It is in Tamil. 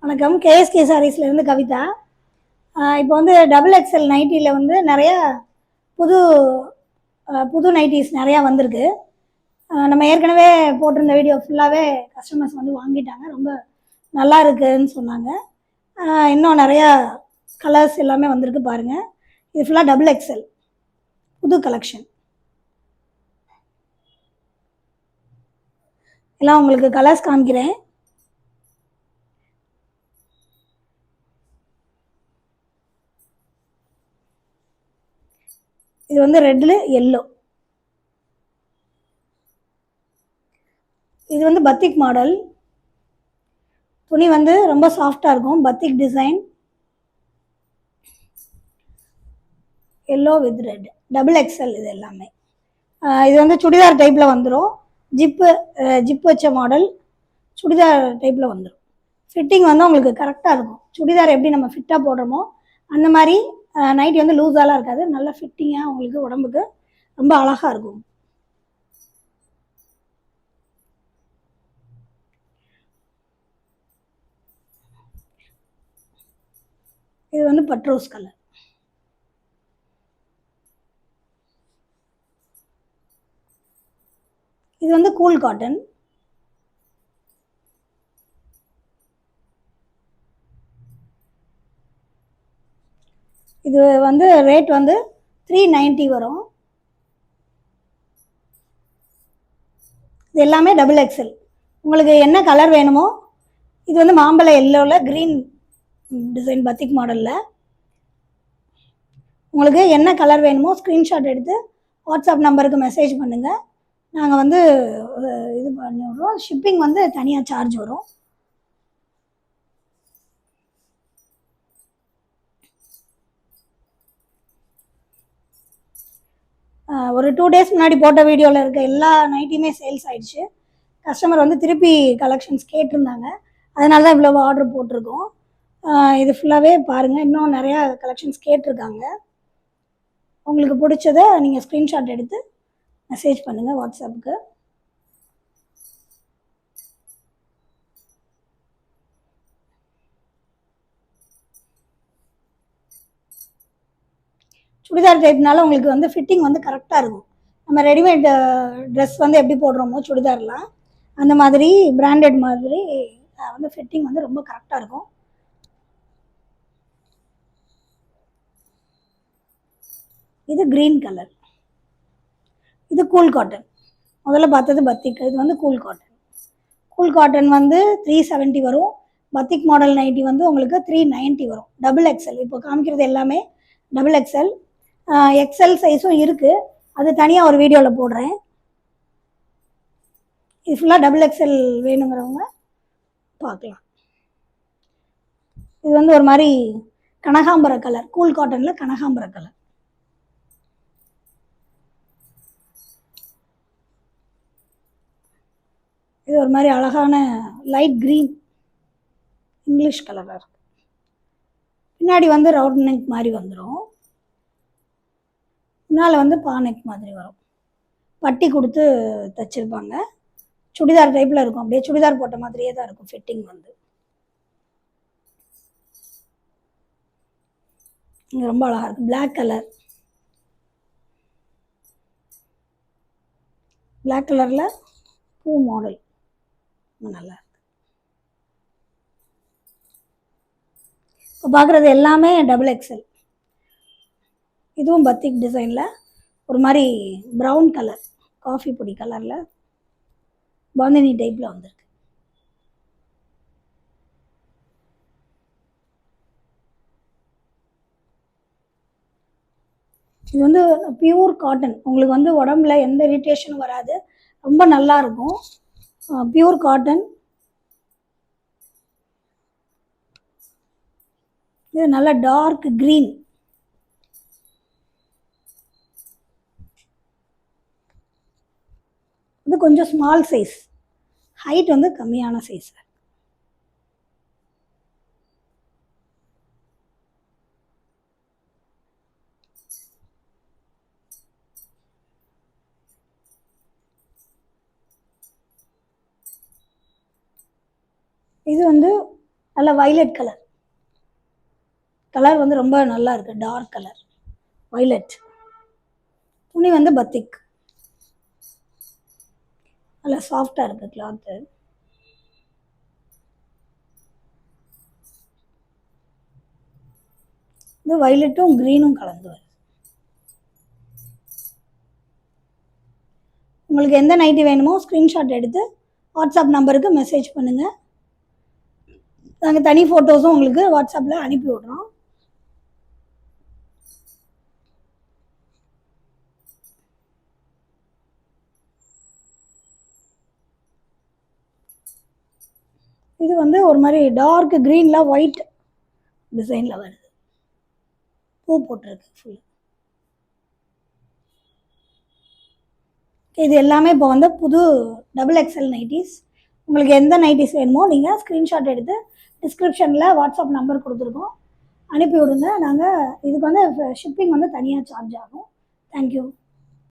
வணக்கம். கேஎஸ்கே சாரீஸ்லேருந்து கவிதா. இப்போ வந்து டபுள் எக்ஸ்எல் நைட்டியில் வந்து நிறையா புது புது நைட்டிஸ் நிறையா வந்திருக்கு. நம்ம ஏற்கனவே போட்டிருந்த வீடியோ ஃபுல்லாகவே கஸ்டமர்ஸ் வந்து வாங்கிட்டாங்க. ரொம்ப நல்லா இருக்குன்னு சொன்னாங்க. இன்னும் நிறையா கலர்ஸ் எல்லாமே வந்திருக்கு பாருங்கள். இது ஃபுல்லாக டபுள் எக்ஸ்எல் புது கலெக்ஷன். எல்லாம் உங்களுக்கு கலர்ஸ் காமிக்கிறேன். இது வந்து ரெட்டில் எல்லோ. இது வந்து பத்திக் மாடல். துணி வந்து ரொம்ப சாஃப்டாக இருக்கும். பத்திக் design, yellow with red, double XL. இது எல்லாமே இது வந்து சுடிதார் டைப்பில் வந்துடும். ஜிப்பு வச்ச மாடல் சுடிதார் டைப்பில் வந்துடும். ஃபிட்டிங் வந்து உங்களுக்கு கரெக்டாக இருக்கும். சுடிதார் எப்படி நம்ம ஃபிட்டாக போடுறோமோ அந்த மாதிரி நைட்டி வந்து லூஸாலாம் இருக்காது. நல்ல ஃபிட்டிங்காக உங்களுக்கு உடம்புக்கு ரொம்ப அழகாக இருக்கும். இது வந்து பட்ரோஸ் கலர். இது வந்து கூல் காட்டன். இது வந்து ரேட் வந்து 390 வரும். இது எல்லாமே டபுள் எக்ஸ்எல். உங்களுக்கு என்ன கலர் வேணுமோ. இது வந்து மாம்பழ எல்லோவில் க்ரீன் டிசைன் பத்திக் மாடலில். உங்களுக்கு என்ன கலர் வேணுமோ ஸ்க்ரீன்ஷாட் எடுத்து வாட்ஸ்அப் நம்பருக்கு மெசேஜ் பண்ணுங்கள். நாங்கள் வந்து இது பண்ணி விட்றோம். ஷிப்பிங் வந்து தனியாக சார்ஜ் வரும். ஒரு 2 days முன்னாடி போட்ட வீடியோவில் இருக்க எல்லா நைட்டியுமே சேல்ஸ் ஆகிடுச்சு. கஸ்டமர் வந்து திருப்பி கலெக்ஷன்ஸ் கேட்டிருந்தாங்க. அதனால தான் இவ்வளோ ஆர்டர் போட்டிருக்கோம். இது ஃபுல்லாகவே பாருங்கள். இன்னும் நிறையா கலெக்ஷன்ஸ் கேட்டிருக்காங்க. உங்களுக்கு பிடிச்சதை நீங்கள் ஸ்க்ரீன்ஷாட் எடுத்து மெசேஜ் பண்ணுங்கள் வாட்ஸ்அப்புக்கு. சுடிதார் டைப்னால உங்களுக்கு வந்து ஃபிட்டிங் வந்து கரெக்டாக இருக்கும். நம்ம ரெடிமேட் ட்ரெஸ் வந்து எப்படி போடுறோமோ சுடிதார்லாம் அந்த மாதிரி பிராண்டட் மாதிரி வந்து ஃபிட்டிங் வந்து ரொம்ப கரெக்டாக இருக்கும். இது க்ரீன் கலர். இது கூல் காட்டன். முதல்ல பார்த்தது பத்திக். இது வந்து கூல் காட்டன். கூல் காட்டன் வந்து 370 வரும். பத்திக் மாடல் நைட்டி வந்து உங்களுக்கு 390 வரும். Double XL. இப்போ காமிக்கிறது எல்லாமே டபுள் எக்ஸ்எல். எக்ஸ்எல் சைஸும் இருக்குது. அது தனியாக ஒரு வீடியோவில் போடுறேன். இது ஃபுல்லாக டபுள் எக்ஸ்எல் வேணுங்கிறவங்க பார்க்கலாம். இது வந்து ஒரு மாதிரி கனகாம்பர கலர். கூல் காட்டனில் கனகாம்பர கலர். இது ஒரு மாதிரி அழகான லைட் க்ரீன் இங்கிலீஷ் கலராக இருக்குது. பின்னாடி வந்து ரவுண்ட் நெக் மாதிரி வந்துடும். முன்னால் வந்து பா நெக் மாதிரி வரும். பட்டி கொடுத்து தைச்சிருப்பாங்க. சுடிதார் டைப்பில் இருக்கும். அப்படியே சுடிதார் போட்ட மாதிரியே தான் இருக்கும் ஃபிட்டிங் வந்து. இங்கே ரொம்ப அழகாக இருக்குது. Black colour. பிளாக் கலரில் பூ மாடல் நல்லா இருக்கு. இப்போ பார்க்குறது எல்லாமே டபுள் எக்ஸ்எல். இதுவும் பத்திக் டிசைனில் ஒரு மாதிரி ப்ரௌன் கலர், காஃபி பொடி கலரில் பாந்தினி டைப்பில் வந்திருக்கு. இது வந்து பியூர் காட்டன். உங்களுக்கு வந்து உடம்புல எந்த இரிட்டேஷனும் வராது. ரொம்ப நல்லா இருக்கும். Pure cotton. இது நல்ல டார்க் க்ரீன். இது கொஞ்சம் ஸ்மால் சைஸ். ஹைட் வந்து கம்மியான சைஸ். இது வந்து நல்ல வைலட் கலர். கலர் வந்து ரொம்ப நல்லா இருக்குது, டார்க் கலர் வைலட். துணி வந்து பத்திக், நல்லா சாஃப்டாக இருக்குது கிளாத்து. இது வைலட்டும் க்ரீனும் கலந்து வருது. உங்களுக்கு எந்த நைட்டி வேணுமோ ஸ்க்ரீன்ஷாட் எடுத்து வாட்ஸ்அப் நம்பருக்கு மெசேஜ் பண்ணுங்கள். நாங்கள் தனி ஃபோட்டோஸும் உங்களுக்கு வாட்ஸ்அப்பில் அனுப்பி விட்றோம். இது வந்து ஒரு மாதிரி டார்க் க்ரீனில் ஒயிட் டிசைனில் வருது, பூ போட்டிருக்கு ஃபுல். இது எல்லாமே இப்போ வந்து புது XXL நைட்டிஸ். உங்களுக்கு எந்த நைட்டிஸ் வேணுமோ நீங்கள் ஸ்க்ரீன்ஷாட் எடுத்து டிஸ்கிரிப்ஷனில் வாட்ஸ்அப் நம்பர் கொடுத்துருக்கோம், அனுப்பி விடுங்க. நாங்கள் இதுக்கு வந்து ஷிப்பிங் வந்து தனியாக சார்ஜ் ஆகும். தேங்க்யூ.